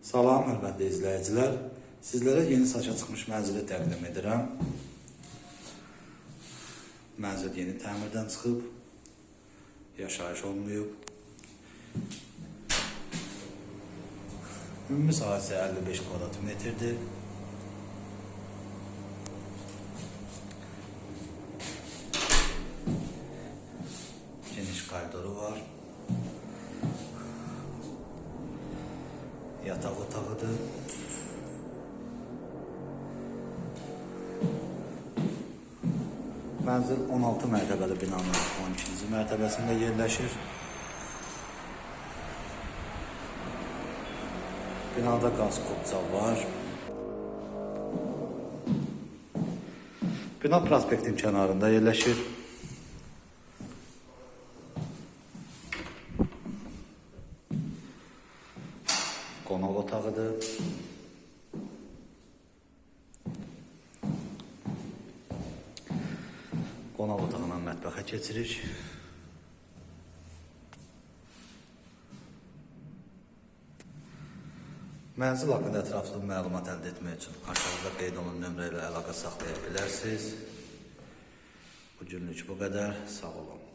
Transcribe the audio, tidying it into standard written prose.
Salam, hörmətli izləyicilər. Sizlərə yeni saça çıxmış mənzili təqdim edirəm. Mənzil yeni təmirdən çıxıb, yaşayış olmayıb. Ümumi sahəsi 55 kvadrat metrdir. Geniş koridoru var. Yataq otağıdır. Mənzil 16 mərtəbəli binanın 12-ci mərtəbəsində yerləşir. Binada qaz qopca var. Bina prospektin kənarında yerləşir. Qonaq otağıdır. Qonaq otağından mətbəxə keçirik. Mənzil haqqında ətraflı məlumat əldə etmək üçün aşağıda qeyd olunan nömrə ilə əlaqə saxlaya bilərsiniz. Bugünlük bu qədər. Sağ olun.